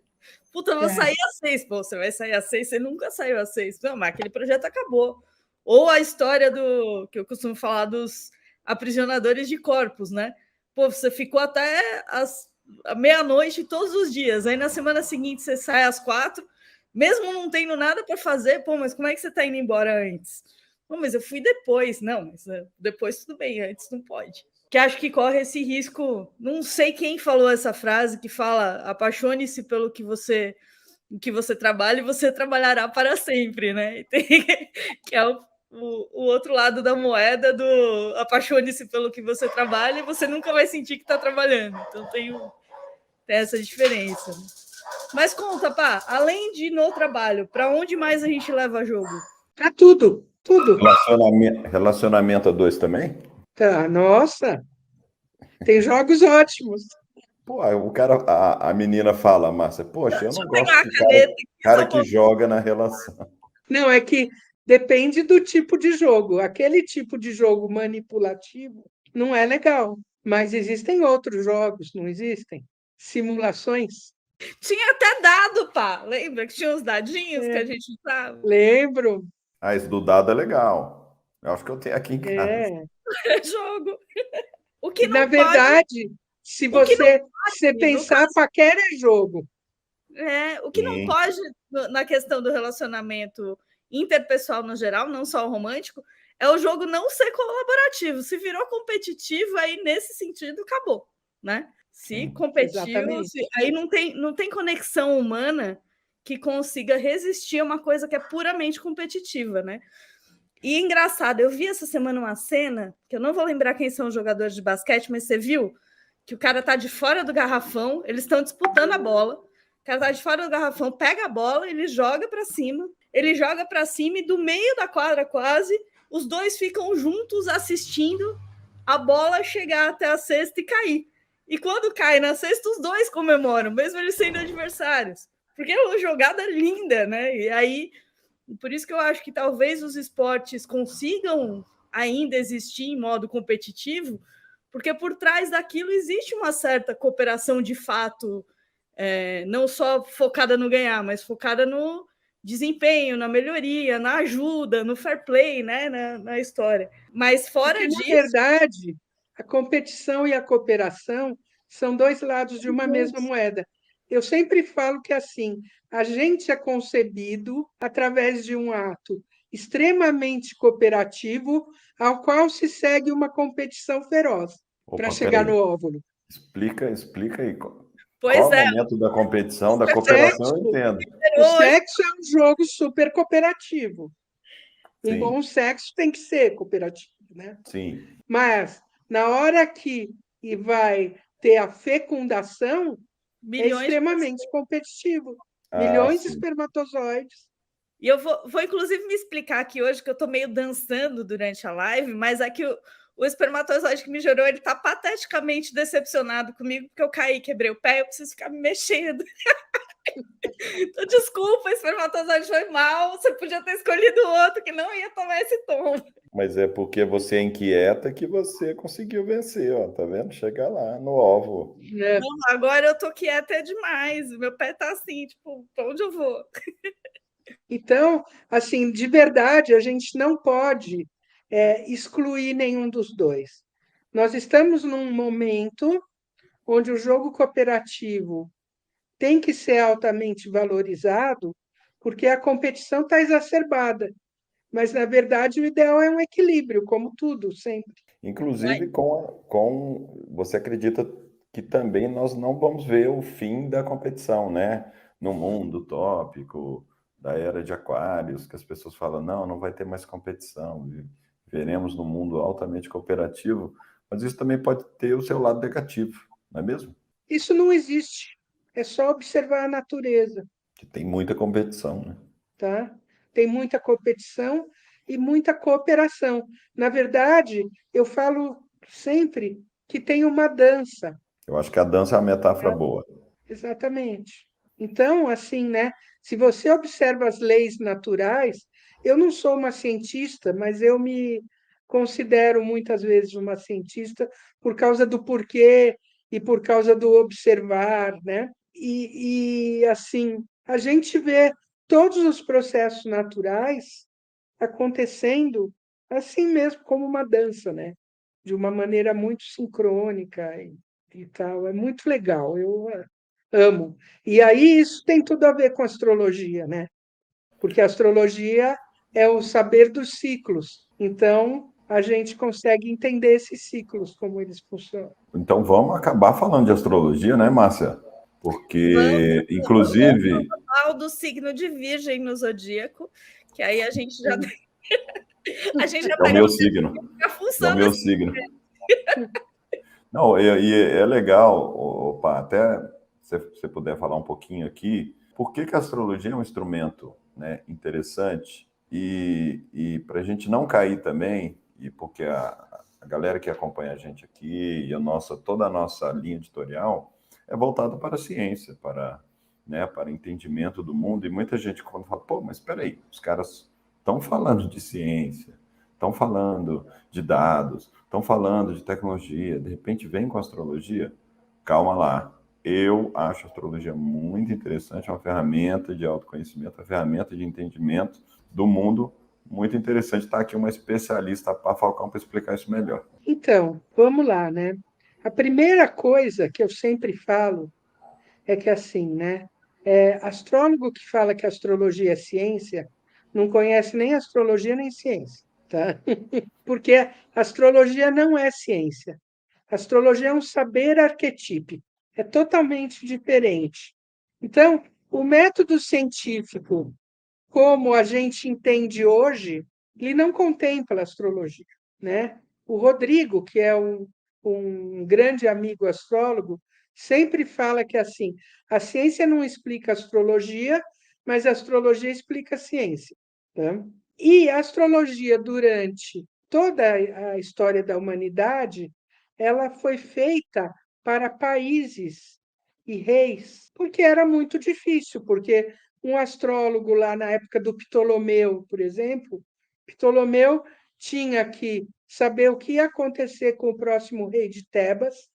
Puta, eu vou sair às 6. Pô, você vai sair às 6? Você nunca saiu às 6. Não, mas aquele projeto acabou. Ou a história que eu costumo falar dos aprisionadores de corpos, né? Pô, você ficou até a meia-noite todos os dias. Aí na semana seguinte você sai às 4, mesmo não tendo nada para fazer. Pô, mas como é que você está indo embora antes? Não, mas eu fui depois. Não, mas depois tudo bem, antes não pode. que acho que corre esse risco. Não sei quem falou essa frase que fala: apaixone-se pelo que você trabalha e você trabalhará para sempre, né? Que é o outro lado da moeda do apaixone-se pelo que você trabalha e você nunca vai sentir que está trabalhando. Então tem essa diferença. Mas conta, pá, além de ir no trabalho, para onde mais a gente leva jogo? Para tudo, tudo. Relacionamento a dois também? Tá, nossa, tem jogos ótimos. Pô, o cara, a menina fala, Márcia, poxa, eu Deixa não eu gosto pegar a de caneta aqui, cara só que joga na relação. Não, é que depende do tipo de jogo. Aquele tipo de jogo manipulativo não é legal. Mas existem outros jogos, não existem? Simulações. Tinha até dado, pá. Lembra que tinha uns dadinhos que a É, gente usava? lembro. Ah, esse do dado é legal. Eu acho que eu tenho aqui em casa. É. Jogo. O E, que na não pode, verdade, se o que não você pode, no pensar, qualquer jogo. O que não Sim. pode na questão do relacionamento interpessoal no geral, não só o romântico, é o jogo não ser colaborativo. Se virou competitivo, aí nesse sentido acabou, né? Se Sim. competiu, Exatamente. aí não tem conexão humana que consiga resistir a uma coisa que é puramente competitiva, né? E engraçado, eu vi essa semana uma cena, que eu não vou lembrar quem são os jogadores de basquete, mas você viu que o cara tá de fora do garrafão, eles estão disputando a bola, o cara tá de fora do garrafão, pega a bola, ele joga para cima e do meio da quadra quase, os dois ficam juntos assistindo a bola chegar até a cesta e cair. E quando cai na cesta, os dois comemoram, mesmo eles sendo adversários. Porque é uma jogada linda, né? E aí por isso que eu acho que talvez os esportes consigam ainda existir em modo competitivo, porque por trás daquilo existe uma certa cooperação de fato, não só focada no ganhar, mas focada no desempenho, na melhoria, na ajuda, no fair play, né, na história. Mas fora Porque, na disso, verdade, a competição e a cooperação são dois lados de uma mesma moeda. Eu sempre falo que, assim, a gente é concebido através de um ato extremamente cooperativo, ao qual se segue uma competição feroz para Opa, chegar peraí. no óvulo. Explica aí. Qual pois é o é, momento da competição, da O cooperação, eu sexo, entendo. o hoje, sexo é um jogo super cooperativo. Um Sim, bom sexo tem que ser cooperativo, né? sim. Mas, na hora que vai ter a fecundação, é milhões de extremamente pessoas. competitivo. Ah, Milhões de sim. espermatozoides. E eu vou inclusive me explicar aqui hoje, que eu estou meio dançando durante a live, mas aqui o espermatozoide que me gerou, ele está pateticamente decepcionado comigo, porque eu caí, quebrei o pé, eu preciso ficar me mexendo. Então, desculpa, espermatozoide foi mal, você podia ter escolhido outro que não ia tomar esse tom. Mas é porque você é inquieta que você conseguiu vencer, ó. Tá vendo? Chegar lá no óvulo. Né? Não, agora eu tô quieta demais, meu pé tá assim, tipo, pra onde eu vou? Então, assim, de verdade, a gente não pode excluir nenhum dos dois. Nós estamos num momento onde o jogo cooperativo tem que ser altamente valorizado, porque a competição está exacerbada. Mas, na verdade, o ideal é um equilíbrio, como tudo, sempre. Inclusive, você acredita que também nós não vamos ver o fim da competição, né? No mundo utópico, da era de Aquários, que as pessoas falam, não, não vai ter mais competição, veremos no mundo altamente cooperativo, mas isso também pode ter o seu lado negativo, não é mesmo? Isso não existe. É só observar a natureza, Que tem muita competição, né? tá? Tem muita competição e muita cooperação. Na verdade, eu falo sempre que tem uma dança. Eu acho que a dança é uma metáfora Tá? boa. Exatamente. Então, assim, né? Se você observa as leis naturais, eu não sou uma cientista, mas eu me considero muitas vezes uma cientista por causa do porquê e por causa do observar, né? Assim, a gente vê todos os processos naturais acontecendo assim mesmo, como uma dança, né? De uma maneira muito sincrônica e tal. É muito legal. Eu amo. E aí isso tem tudo a ver com astrologia, né? Porque a astrologia é o saber dos ciclos. Então, a gente consegue entender esses ciclos, como eles funcionam. Então vamos acabar falando de astrologia, né, Márcia? Porque, inclusive, Falar do signo de Virgem no zodíaco, que aí a gente já a gente já é o pega meu signo. a É função o meu signo. Não, e é legal, opa, até se você puder falar um pouquinho aqui, por que que a astrologia é um instrumento, né, interessante e para a gente não cair também, e porque a galera que acompanha a gente aqui e toda a nossa linha editorial é voltada para a ciência, para entendimento do mundo, e muita gente quando fala, pô, mas espera aí, os caras estão falando de ciência, estão falando de dados, estão falando de tecnologia, de repente vem com astrologia. Calma lá. Eu acho a astrologia muito interessante, é uma ferramenta de autoconhecimento, uma ferramenta de entendimento do mundo muito interessante. Está aqui uma especialista, a Pá Falcão, para explicar isso melhor. Então, vamos lá, né? A primeira coisa que eu sempre falo é que assim, né? Astrólogo que fala que astrologia é ciência não conhece nem astrologia nem ciência, tá? Porque astrologia não é ciência. Astrologia é um saber arquetípico, é totalmente diferente. Então, o método científico, como a gente entende hoje, ele não contempla a astrologia, né? O Rodrigo, que é um grande amigo astrólogo, sempre fala que assim, a ciência não explica a astrologia, mas a astrologia explica a ciência. Tá? E a astrologia, durante toda a história da humanidade, ela foi feita para países e reis, porque era muito difícil, porque um astrólogo lá na época do Ptolomeu, por exemplo, Ptolomeu tinha que saber o que ia acontecer com o próximo rei de Tebas,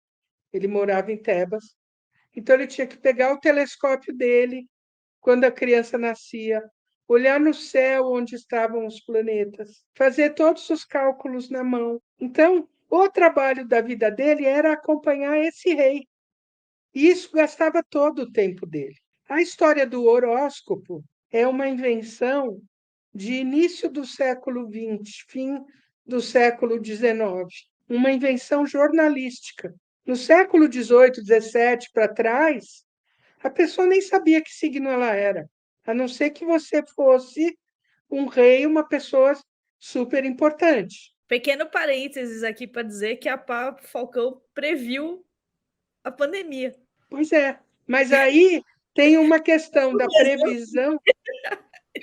ele morava em Tebas, então ele tinha que pegar o telescópio dele quando a criança nascia, olhar no céu onde estavam os planetas, fazer todos os cálculos na mão. Então, o trabalho da vida dele era acompanhar esse rei. E isso gastava todo o tempo dele. A história do horóscopo é uma invenção de início do século XX, fim do século XIX, uma invenção jornalística. No século XVIII, XVII para trás, a pessoa nem sabia que signo ela era, a não ser que você fosse um rei, uma pessoa super importante. Pequeno parênteses aqui para dizer que a Pá Falcão previu a pandemia. Pois é, mas aí tem uma questão da previsão.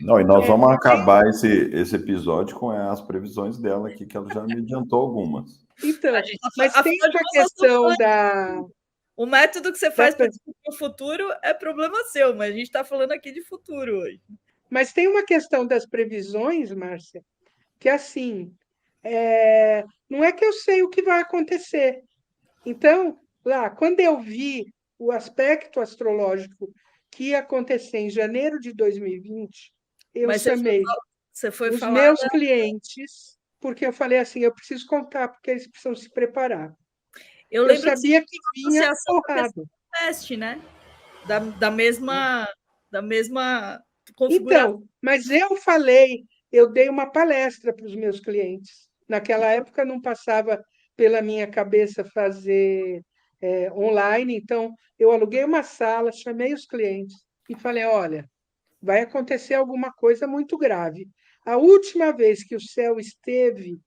Não, e nós vamos acabar esse episódio com as previsões dela aqui, que ela já me adiantou algumas. Então, mas tem Afinal de uma contas, nós estamos questão falando. O método que você da faz para o futuro é problema seu, mas a gente está falando aqui de futuro hoje. mas tem uma questão das previsões, Márcia, que assim, não é que eu sei o que vai acontecer. Então, lá, quando eu vi o aspecto astrológico que ia acontecer em janeiro de 2020, eu Mas chamei você foi os falar. meus clientes, porque eu falei assim, eu preciso contar, porque eles precisam se preparar. Eu Eu lembro sabia que vinha associação porrada. teste, né? Da mesma configuração. Então, mas eu falei, eu dei uma palestra para os meus clientes. Naquela época não passava pela minha cabeça fazer online, então eu aluguei uma sala, chamei os clientes e falei: olha, vai acontecer alguma coisa muito grave. A última vez que o céu esteve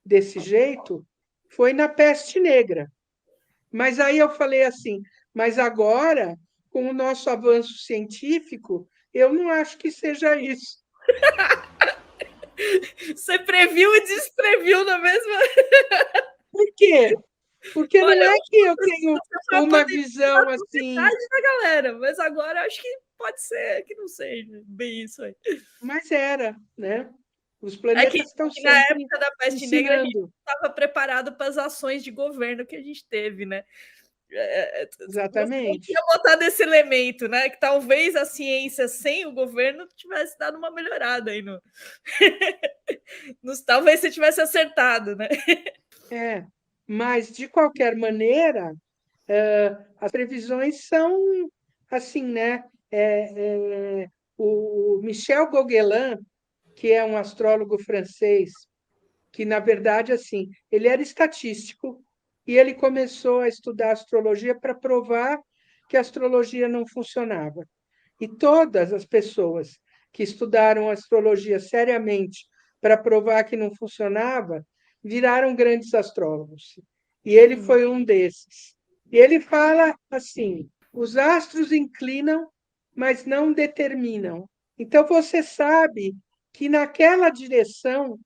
desse jeito foi na peste negra. Mas aí eu falei assim, mas agora, com o nosso avanço científico, eu não acho que seja isso. Você previu e despreviu na mesma. Por quê? Porque não Olha, é que eu tenho uma visão assim, metade da galera, mas agora acho que pode ser que não seja bem isso aí. mas era, né? Os É que planetas estão na sempre época da peste negra a gente ensinando. estava preparado para as ações de governo que a gente teve, né? Você Exatamente. podia botar desse elemento, né? Que talvez a ciência sem o governo tivesse dado uma melhorada aí no. Talvez você tivesse acertado, né? É. Mas, de qualquer maneira, as previsões são assim, né? O Michel Gauguelin, que é um astrólogo francês, que, na verdade, assim, ele era estatístico e ele começou a estudar astrologia para provar que a astrologia não funcionava. E todas as pessoas que estudaram astrologia seriamente para provar que não funcionava viraram grandes astrólogos. E ele foi um desses. E ele fala assim: os astros inclinam, mas não determinam. Então você sabe que naquela direção,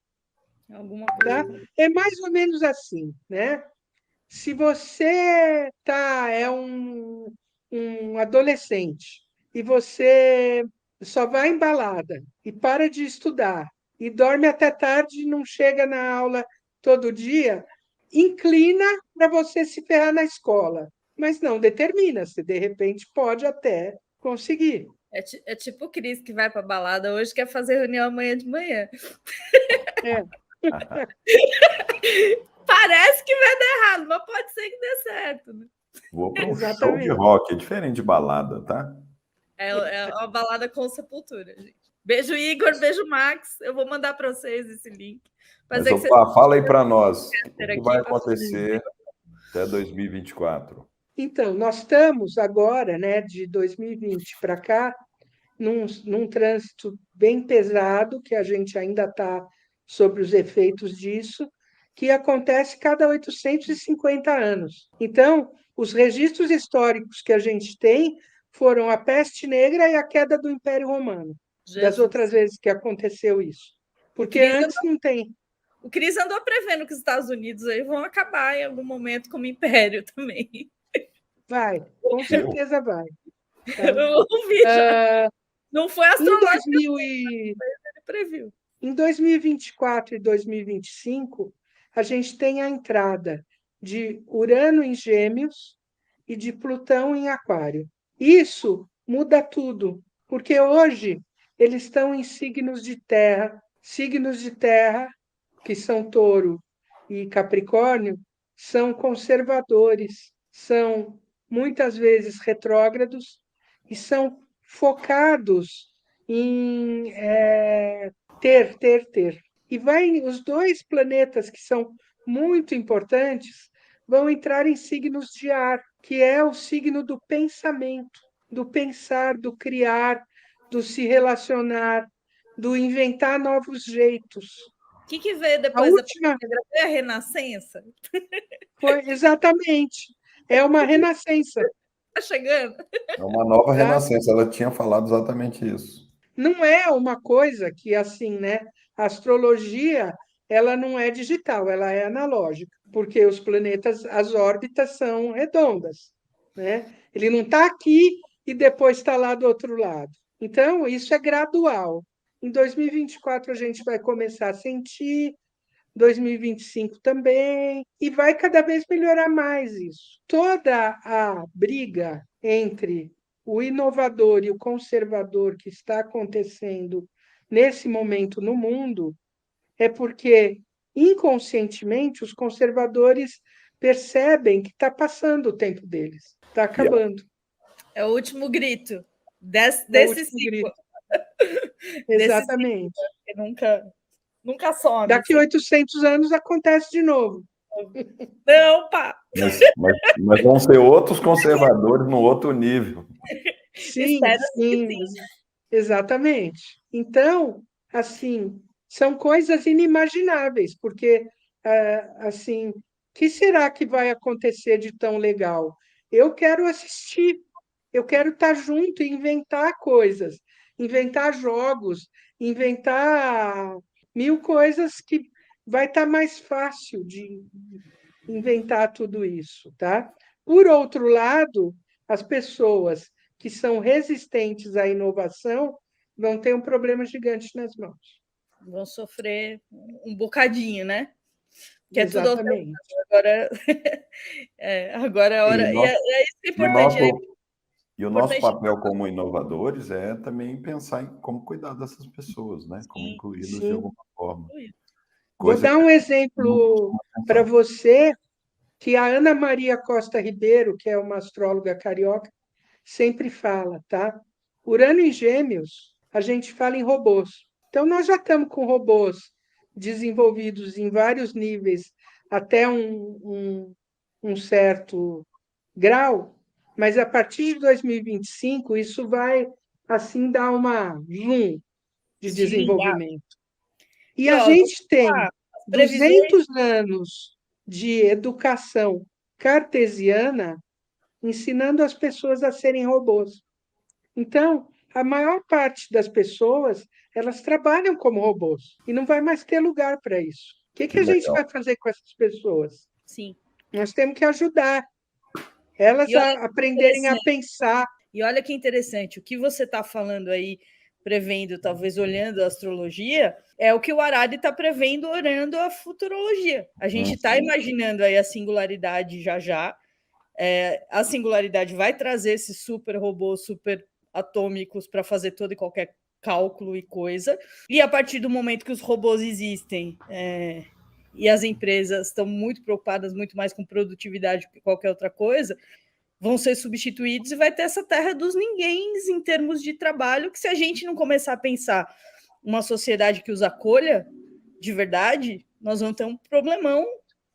Alguma tá? coisa. É mais ou menos assim, né? Se você é um adolescente e você só vai em balada e para de estudar e dorme até tarde e não chega na aula todo dia, inclina para você se ferrar na escola, mas não determina, se de repente pode até conseguir. É tipo o Cris que vai para balada hoje, quer fazer reunião amanhã de manhã. É. Parece que vai dar errado, mas pode ser que dê certo. Né? Vou para um show de Exatamente. rock, é diferente de balada, tá? É uma balada com Sepultura, gente. Beijo, Igor, beijo, Max. Eu vou mandar para vocês esse link. Mas, Fazer que vocês opa, fala aí para nós, o que aqui vai para acontecer até 2024? Então, nós estamos agora, né, de 2020 para cá, num trânsito bem pesado, que a gente ainda está sobre os efeitos disso, que acontece cada 850 anos. Então, os registros históricos que a gente tem foram a peste negra e a queda do Império Romano, das Jesus. outras vezes que aconteceu isso. Porque antes não tem. O Cris andou prevendo que os Estados Unidos aí vão acabar em algum momento como império também. Vai, com certeza vai. Tá? Eu ouvi já. Não foi astrológico, ele previu. Em 2024 e 2025, a gente tem a entrada de Urano em Gêmeos e de Plutão em Aquário. Isso muda tudo, porque hoje eles estão em signos de terra, que são Touro e Capricórnio, são conservadores, são muitas vezes retrógrados e são focados em ter. E os dois planetas que são muito importantes vão entrar em signos de ar, que é o signo do pensamento, do pensar, do criar, do se relacionar, do inventar novos jeitos. O que veio A depois última da a renascença? foi exatamente, é uma renascença. Está chegando. É uma nova Tá? renascença, ela tinha falado exatamente isso. Não é uma coisa que, assim, né? A astrologia, ela não é digital, ela é analógica, porque os planetas, as órbitas são redondas, né? Ele não está aqui e depois está lá do outro lado. Então, isso é gradual. Em 2024, a gente vai começar a sentir, 2025 também, e vai cada vez melhorar mais isso. Toda a briga entre o inovador e o conservador que está acontecendo nesse momento no mundo é porque, inconscientemente, os conservadores percebem que está passando o tempo deles, está acabando. É o último grito É o desse último ciclo. grito. Exatamente. Desse ciclo, nunca some. Daqui a 800 anos acontece de novo. Não, pá. Mas vão ser outros conservadores no outro nível. Sim, sim, exatamente. Então, assim, são coisas inimagináveis, porque, assim, o que será que vai acontecer de tão legal? Eu quero assistir, eu quero estar junto e inventar coisas, inventar jogos, inventar mil coisas que vai estar mais fácil de inventar tudo isso, tá? Por outro lado, as pessoas que são resistentes à inovação vão ter um problema gigante nas mãos. Vão sofrer um bocadinho, né? Que é tudo Exatamente. Agora, agora é a hora. E é isso que é importante. E o nosso papel como inovadores é também pensar em como cuidar dessas pessoas, né? Como incluí-las de alguma forma. Vou dar um exemplo para você, que a Ana Maria Costa Ribeiro, que é uma astróloga carioca, sempre fala, tá? Urano em Gêmeos, a gente fala em robôs. Então, nós já estamos com robôs desenvolvidos em vários níveis até um certo grau, mas a partir de 2025 isso vai assim dar uma zoom de Desvendar. desenvolvimento. E E, a ó, gente tem as previsões 200 anos de educação cartesiana ensinando as pessoas a serem robôs. Então, a maior parte das pessoas, elas trabalham como robôs e não vai mais ter lugar para isso. O que Que a gente legal. vai fazer com essas pessoas? sim. Nós temos que ajudar elas E olha a que aprenderem a interessante. pensar. E olha que interessante, o que você está falando aí, prevendo, talvez olhando a astrologia, é o que o Harari está prevendo, orando a futurologia. A gente está imaginando aí a singularidade já. A singularidade vai trazer esses super robôs, super atômicos para fazer todo e qualquer cálculo e coisa. E a partir do momento que os robôs existem, e as empresas estão muito preocupadas, muito mais com produtividade que qualquer outra coisa, vão ser substituídos e vai ter essa terra dos ninguéms em termos de trabalho, que se a gente não começar a pensar uma sociedade que os acolha de verdade, nós vamos ter um problemão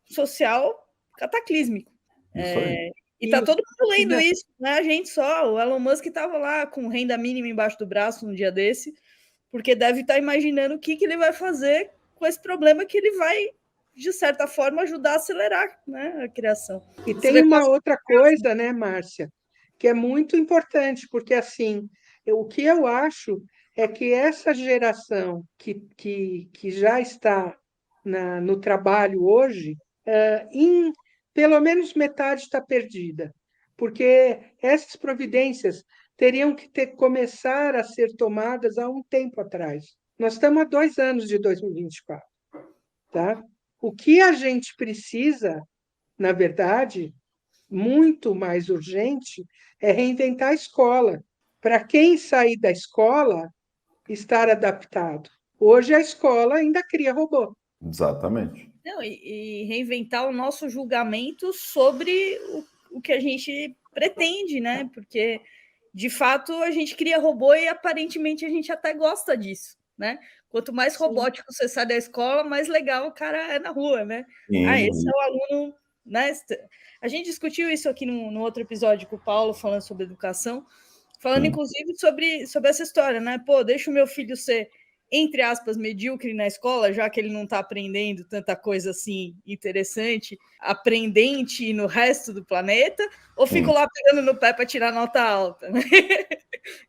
social cataclísmico. Isso aí. E tá todo mundo lendo E isso, não é a gente só. O Elon Musk estava lá com renda mínima embaixo do braço um dia desse, porque deve estar imaginando o que ele vai fazer com esse problema que ele vai, de certa forma, ajudar a acelerar, né, a criação. E Você tem vê uma outra coisa, né, Márcia, que é muito importante, porque assim, o que eu acho é que essa geração que já está no trabalho hoje, em pelo menos metade está perdida, porque essas providências teriam que começar a ser tomadas há um tempo atrás. Nós estamos há 2 anos de 2024, tá? O que a gente precisa, na verdade, muito mais urgente, é reinventar a escola. Para quem sair da escola, estar adaptado. Hoje a escola ainda cria robô. Exatamente. Não, e reinventar o nosso julgamento sobre o que a gente pretende, né? Porque, de fato, a gente cria robô e aparentemente a gente até gosta disso, né? Quanto mais robótico você sai da escola, mais legal o cara é na rua, né? Esse é o aluno, né? A gente discutiu isso aqui no outro episódio com o Paulo, falando sobre educação, falando, inclusive, sobre essa história, né? Pô, deixa o meu filho ser, entre aspas, medíocre na escola, já que ele não está aprendendo tanta coisa assim interessante, aprendente no resto do planeta, ou fico lá pegando no pé para tirar nota alta, né?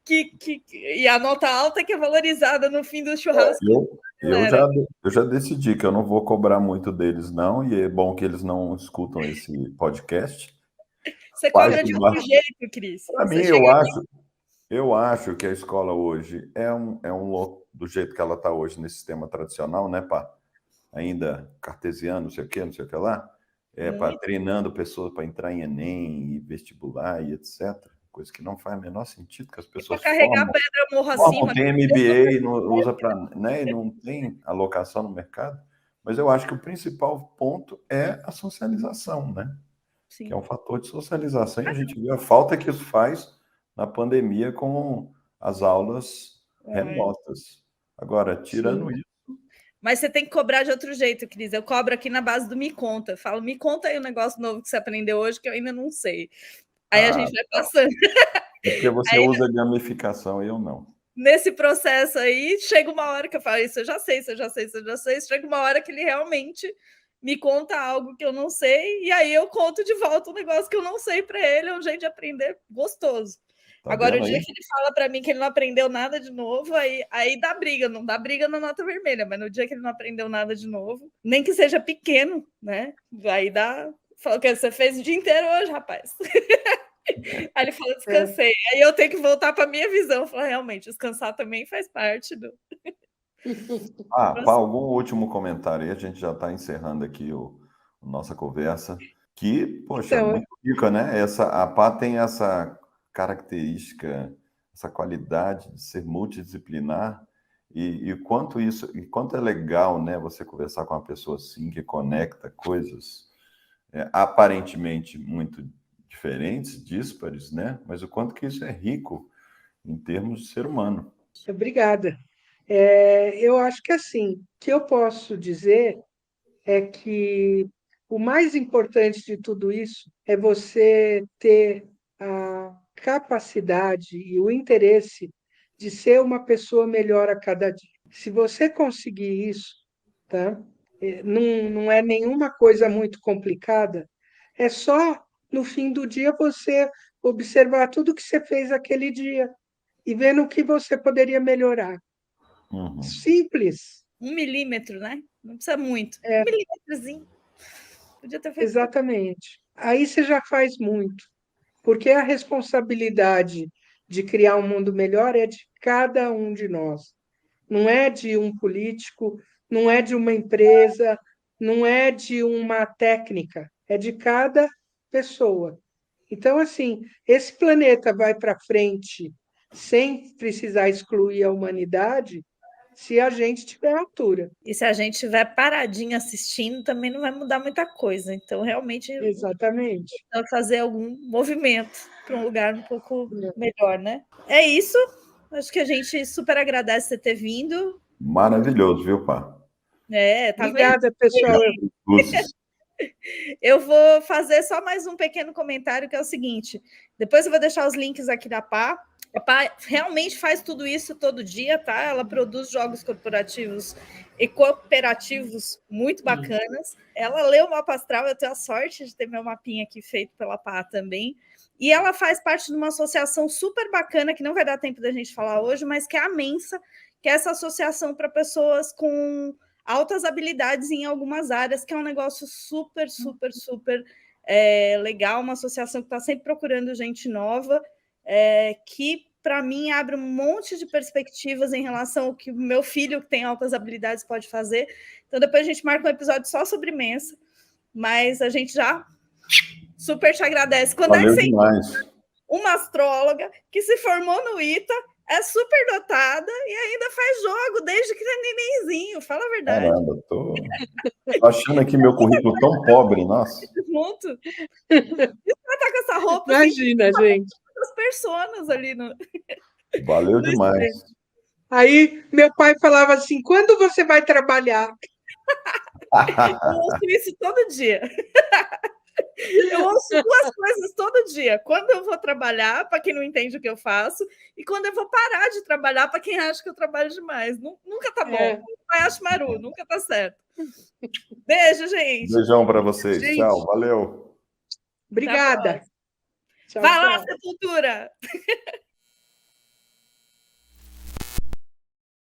E a nota alta que é valorizada no fim do churrasco. Eu já decidi que eu não vou cobrar muito deles, não, e é bom que eles não escutam esse podcast. Você cobra de outro jeito, Cris. Para mim, eu acho que a escola hoje do jeito que ela está hoje nesse sistema tradicional, né, pá? Ainda cartesiano, não sei o que lá, treinando pessoas para entrar em Enem, e vestibular e etc. Coisa que não faz o menor sentido, que as pessoas carregar pedra morro acima. Tem MBA e não usa para, né, e não tem alocação no mercado. Mas eu acho que o principal ponto é a socialização, né? Sim. Que é um fator de socialização, e a gente viu a falta que isso faz na pandemia com as aulas remotas. Agora, tirando isso. Mas você tem que cobrar de outro jeito, Cris. Eu cobro aqui na base do Me Conta. Eu falo, me conta aí um negócio novo que você aprendeu hoje que eu ainda não sei. Aí a gente vai passando. É porque você usa gamificação e eu não. Nesse processo aí, chega uma hora que eu falo, isso eu já sei. Chega uma hora que ele realmente me conta algo que eu não sei, e aí eu conto de volta um negócio que eu não sei para ele, é um jeito de aprender gostoso. Agora, o dia que ele fala para mim que ele não aprendeu nada de novo, aí dá briga, não dá briga na nota vermelha, mas no dia que ele não aprendeu nada de novo, nem que seja pequeno, né? Aí dá. Fala, o que você fez o dia inteiro hoje, rapaz? Aí ele falou, descansei. Aí eu tenho que voltar para a minha visão. Falar, realmente, descansar também faz parte do. Algum último comentário aí, a gente já está encerrando aqui a nossa conversa, que, poxa, então, muito rica, né? A Pá tem essa característica, essa qualidade de ser multidisciplinar, e quanto é legal, né, você conversar com uma pessoa assim, que conecta coisas aparentemente muito diferentes, díspares, né? Mas o quanto que isso é rico em termos de ser humano. Obrigada. Eu acho que assim, o que eu posso dizer é que o mais importante de tudo isso é você ter a capacidade e o interesse de ser uma pessoa melhor a cada dia. Se você conseguir isso, tá? Não é nenhuma coisa muito complicada, é só no fim do dia você observar tudo que você fez aquele dia e ver no que você poderia melhorar. Uhum. Simples. 1 milímetro, né? Não precisa muito. É, 1 milímetrozinho. Podia ter feito. exatamente. Aí você já faz muito, porque a responsabilidade de criar um mundo melhor é de cada um de nós. Não é de um político, não é de uma empresa, não é de uma técnica, é de cada pessoa. Então, assim, esse planeta vai para frente sem precisar excluir a humanidade se a gente tiver altura. E se a gente estiver paradinho assistindo, também não vai mudar muita coisa. Então, realmente, Exatamente. vai fazer algum movimento para um lugar um pouco melhor, né? É isso. Acho que a gente super agradece você ter vindo. Maravilhoso, viu, Pá? Tá vendo? Obrigada, pessoal. Eu vou fazer só mais um pequeno comentário, que é o seguinte: depois eu vou deixar os links aqui da Pá. A Pá realmente faz tudo isso todo dia, tá? Ela produz jogos corporativos e cooperativos muito bacanas. Ela lê o mapa astral, eu tenho a sorte de ter meu mapinha aqui feito pela Pá também. E ela faz parte de uma associação super bacana, que não vai dar tempo da gente falar hoje, mas que é a Mensa, que é essa associação para pessoas com altas habilidades em algumas áreas, que é um negócio super, super, super legal, uma associação que está sempre procurando gente nova, que, para mim, abre um monte de perspectivas em relação ao que o meu filho, que tem altas habilidades, pode fazer. Então, depois a gente marca um episódio só sobre Mensa, mas a gente já super te agradece. Quando Valeu é que você demais. uma astróloga que se formou no ITA, é super dotada e ainda faz jogo desde que é nenenzinho, fala a verdade. Caramba, tô achando aqui meu currículo tão pobre, nossa. Junto. E você tá com essa roupa Imagina, assim, gente. as personas ali no. Valeu demais. Aí meu pai falava assim: quando você vai trabalhar? Eu ouço isso todo dia. Eu ouço duas coisas todo dia. Quando eu vou trabalhar, para quem não entende o que eu faço, e quando eu vou parar de trabalhar, para quem acha que eu trabalho demais. Nunca tá bom. Vai acho maru, nunca tá certo. Beijo, gente. Beijão para vocês. Gente, tchau, valeu. obrigada. Tchau, Vai lá, tchau. Sepultura!